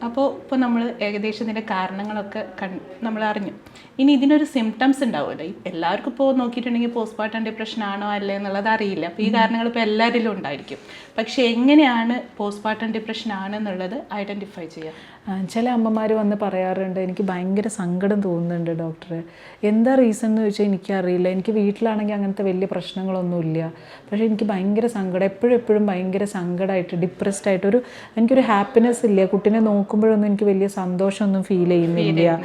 അപ്പോൾ ഇപ്പോൾ നമ്മൾ ഏകദേശം ഇതിൻ്റെ കാരണങ്ങളൊക്കെ നമ്മൾ അറിഞ്ഞു. ഇനി ഇതിനൊരു സിംറ്റംസ് ഉണ്ടാവുമല്ലോ, എല്ലാവർക്കും ഇപ്പോൾ നോക്കിയിട്ടുണ്ടെങ്കിൽ പോസ്റ്റ്മോർട്ടം ഡിപ്രഷൻ ആണോ അല്ലേ എന്നുള്ളത് അറിയില്ല. അപ്പോൾ ഈ കാരണങ്ങൾ ഇപ്പോൾ എല്ലാവരിലും ഉണ്ടായിരിക്കും. പക്ഷേ എങ്ങനെയാണ് പോസ്റ്റ്മോർട്ടം ഡിപ്രഷൻ ആണെന്നുള്ളത് ഐഡൻറ്റിഫൈ ചെയ്യുക? ചില അമ്മമാർ വന്ന് പറയാറുണ്ട്, എനിക്ക് ഭയങ്കര സങ്കടം തോന്നുന്നുണ്ട് ഡോക്ടറെ. എന്താ റീസൺ എന്ന് ചോദിച്ചാൽ എനിക്കറിയില്ല. എനിക്ക് വീട്ടിലാണെങ്കിൽ അങ്ങനത്തെ വലിയ പ്രശ്നങ്ങളൊന്നുമില്ല, പക്ഷേ എനിക്ക് ഭയങ്കര സങ്കടം, എപ്പോഴും ഭയങ്കര സങ്കടമായിട്ട് ഡിപ്രസ്ഡ് ആയിട്ട് എനിക്കൊരു ഹാപ്പിനെസ് ഇല്ല. കുട്ടീനെ നോക്കുമ്പോഴൊന്നും എനിക്ക് വലിയ സന്തോഷമൊന്നും ഫീൽ ചെയ്യുന്നില്ല.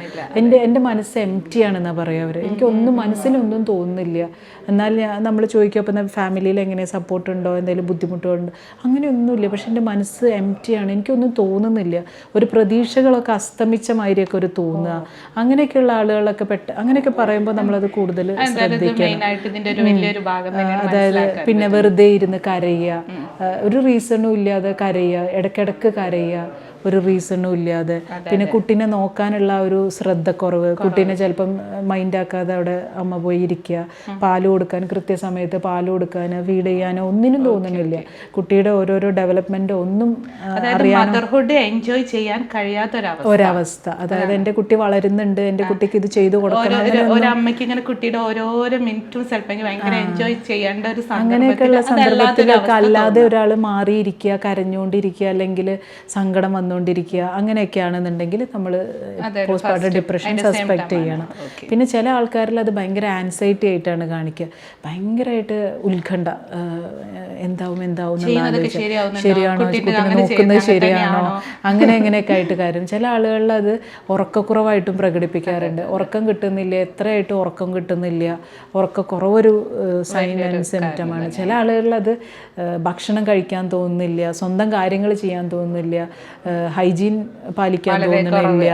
എൻ്റെ മനസ്സ് എംപ്റ്റി ആണെന്നാണ് പറയുക അവർ. എനിക്കൊന്നും മനസ്സിലൊന്നും തോന്നുന്നില്ല. എന്നാൽ നമ്മൾ ചോദിക്കും അപ്പം ഫാമിലിയിൽ എങ്ങനെ സപ്പോർട്ട് ഉണ്ടോ, എന്തെങ്കിലും ബുദ്ധിമുട്ടുണ്ടോ, അങ്ങനെയൊന്നുമില്ല. പക്ഷെ എൻ്റെ മനസ്സ് എംപ്റ്റിയാണ്, എനിക്കൊന്നും തോന്നുന്നില്ല. ഒരു പ്രതീക്ഷകളൊക്കെ അസ്തമിച്ച മാതിരിയൊക്കെ ഒരു തോന്നുക. അങ്ങനെയൊക്കെയുള്ള ആളുകളൊക്കെ അങ്ങനെയൊക്കെ പറയുമ്പോൾ നമ്മളത് കൂടുതൽ ശ്രദ്ധിക്കണം. അതായത് പിന്നെ വെറുതെ ഇരുന്ന് കരയുക, ഒരു റീസണും ഇല്ലാതെ കരയുക, ഇടയ്ക്കിടയ്ക്ക് കരയുക, ഒരു റീസണും ഇല്ലാതെ. പിന്നെ കുട്ടീനെ നോക്കാനുള്ള ഒരു ശ്രദ്ധക്കുറവ്, കുട്ടീനെ ചിലപ്പം മൈൻഡാക്കാതെ അവിടെ അമ്മ പോയി ഇരിക്കുക, പാല് കൊടുക്കാൻ കൃത്യസമയത്ത് പാല് കൊടുക്കാനോ ഫീഡ് ചെയ്യാനോ ഒന്നിനും തോന്നുന്നില്ല. കുട്ടിയുടെ ഓരോരോ ഡെവലപ്മെന്റ് ഒന്നും അറിയാനോ എൻജോയ് ചെയ്യാൻ കഴിയാത്ത ഒരവസ്ഥ. അതായത് എൻ്റെ കുട്ടി വളരുന്നുണ്ട്, എൻ്റെ കുട്ടിക്ക് ഇത് ചെയ്തു കൊടുക്കണം, ഒരമ്മയ്ക്ക് ഇങ്ങനെ കുട്ടിയുടെ ഓരോരോ മിനിറ്റും ചിലപ്പോൾ ഭയങ്കര എൻജോയ് ചെയ്യേണ്ട ഒരു അങ്ങനെയൊക്കെയുള്ള സന്ദർഭത്തിലൊക്കെ അല്ലാതെ ഒരാൾ മാറിയിരിക്കുക, കരഞ്ഞുകൊണ്ടിരിക്കുക, അല്ലെങ്കിൽ സങ്കടം വന്നുകൊണ്ടിരിക്കുക, അങ്ങനെയൊക്കെയാണെന്നുണ്ടെങ്കിൽ നമ്മൾ പോസ്റ്റ്മോർട്ടം ഡിപ്രഷൻ സസ്പെക്ട് ചെയ്യണം. പിന്നെ ചില ആൾക്കാരിൽ അത് ഭയങ്കര ആൻസൈറ്റി ആയിട്ടാണ് കാണിക്കുക, ഭയങ്കരമായിട്ട് ഉത്കണ്ഠ, എന്താവും ശരിയാണോ, കുട്ടീനെ നോക്കുന്നത് ശരിയാണോ, അങ്ങനെയൊക്കെ ആയിട്ട് കാര്യം. ചില ആളുകളിൽ അത് ഉറക്കക്കുറവായിട്ടും പ്രകടിപ്പിക്കാറുണ്ട്. ഉറക്കം കിട്ടുന്നില്ല, എത്രയായിട്ടും ഉറക്കം കിട്ടുന്നില്ല, ഉറക്കക്കുറവൊരു സൈൻ ആൻഡ് സിംറ്റമാണ്. ചില ആളുകളിൽ അത് ഭക്ഷണം കഴിക്കാൻ തോന്നുന്നില്ല, സ്വന്തം കാര്യങ്ങൾ ചെയ്യാൻ തോന്നുന്നില്ല, ഹൈജീൻ പാലിക്കാൻ തോന്നുന്നില്ല,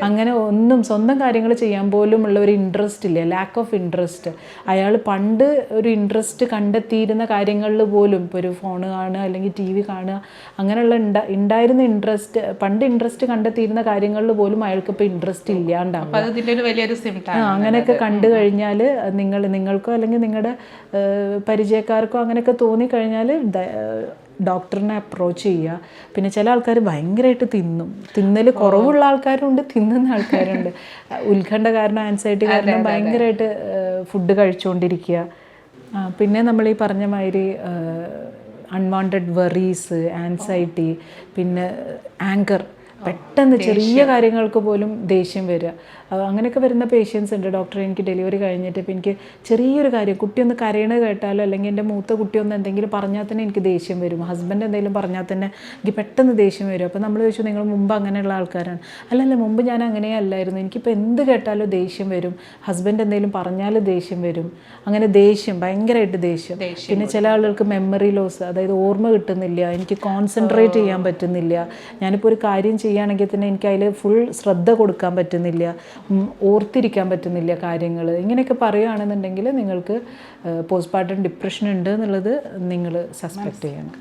അങ്ങനെ ഒന്നും സ്വന്തം കാര്യങ്ങൾ ചെയ്യാൻ പോലും ഉള്ള ഒരു ഇൻട്രസ്റ്റ് ഇല്ല, ലാക്ക് ഓഫ് ഇൻട്രസ്റ്റ്. അയാൾ പണ്ട് ഒരു ഇൻട്രസ്റ്റ് കണ്ടെത്തിയിരുന്ന കാര്യങ്ങളിൽ പോലും, ഇപ്പോൾ ഒരു ഫോൺ കാണുക അല്ലെങ്കിൽ ടി വി കാണുക, അങ്ങനെയുള്ള ഉണ്ടായിരുന്ന ഇൻട്രസ്റ്റ്, പണ്ട് ഇൻട്രസ്റ്റ് കണ്ടെത്തിയിരുന്ന കാര്യങ്ങളിൽ പോലും അയാൾക്ക് ഇപ്പോൾ ഇൻട്രസ്റ്റ് ഇല്ലാണ്ടാവും. അങ്ങനെയൊക്കെ കണ്ടു കഴിഞ്ഞാൽ നിങ്ങൾക്കോ അല്ലെങ്കിൽ നിങ്ങളുടെ പരിചയക്കാർക്കോ അങ്ങനെയൊക്കെ തോന്നിക്കഴിഞ്ഞാൽ ഡോക്ടറിനെ അപ്രോച്ച് ചെയ്യുക. പിന്നെ ചില ആൾക്കാർ ഭയങ്കരമായിട്ട് തിന്നൽ കുറവുള്ള ആൾക്കാരുണ്ട്, തിന്നുന്ന ആൾക്കാരുണ്ട്. ഉത്കണ്ഠ കാരണം, ആൻസൈറ്റി കാരണം ഭയങ്കരമായിട്ട് ഫുഡ് കഴിച്ചുകൊണ്ടിരിക്കുക. പിന്നെ നമ്മൾ ഈ പറഞ്ഞ മാതിരി അൺവാണ്ടഡ് വെറീസ്, ആൻസൈറ്റി, പിന്നെ ആങ്കർ, പെട്ടെന്ന് ചെറിയ കാര്യങ്ങൾക്ക് പോലും ദേഷ്യം വരിക, അങ്ങനെയൊക്കെ വരുന്ന പേഷ്യൻസ് ഉണ്ട്. ഡോക്ടർ, എനിക്ക് ഡെലിവറി കഴിഞ്ഞിട്ട് ഇപ്പോൾ എനിക്ക് ചെറിയൊരു കാര്യം, കുട്ടി ഒന്ന് കരയണത് കേട്ടാലോ അല്ലെങ്കിൽ എൻ്റെ മൂത്ത കുട്ടി ഒന്ന് എന്തെങ്കിലും പറഞ്ഞാൽ തന്നെ എനിക്ക് ദേഷ്യം വരും. ഹസ്ബൻഡ് എന്തെങ്കിലും പറഞ്ഞാൽ തന്നെ എനിക്ക് പെട്ടെന്ന് ദേഷ്യം വരും. അപ്പോൾ നമ്മൾ ചോദിച്ചു, നിങ്ങൾ മുമ്പ് അങ്ങനെയുള്ള ആൾക്കാരാണ്? അല്ലല്ല, മുമ്പ് ഞാൻ അങ്ങനെ അല്ലായിരുന്നു, എനിക്കിപ്പോൾ എന്ത് കേട്ടാലും ദേഷ്യം വരും, ഹസ്ബൻഡ് എന്തെങ്കിലും പറഞ്ഞാൽ ദേഷ്യം വരും, അങ്ങനെ ദേഷ്യം, ഭയങ്കരമായിട്ട് ദേഷ്യം. പിന്നെ ചില ആളുകൾക്ക് മെമ്മറി ലോസ്, അതായത് ഓർമ്മ കിട്ടുന്നില്ല, എനിക്ക് കോൺസെൻട്രേറ്റ് ചെയ്യാൻ പറ്റുന്നില്ല, ഞാനിപ്പോൾ ഒരു കാര്യം ചെയ്യുകയാണെങ്കിൽ തന്നെ എനിക്ക് അതിൽ ഫുൾ ശ്രദ്ധ കൊടുക്കാൻ പറ്റുന്നില്ല, ഓർത്തിരിക്കാൻ പറ്റുന്നില്ല കാര്യങ്ങൾ. ഇങ്ങനെയൊക്കെ പറയുകയാണെന്നുണ്ടെങ്കിൽ നിങ്ങൾക്ക് പോസ്റ്റ്മോർട്ടം ഡിപ്രഷൻ ഉണ്ട് എന്നുള്ളത് നിങ്ങൾ സസ്പെക്ട് ചെയ്യണം.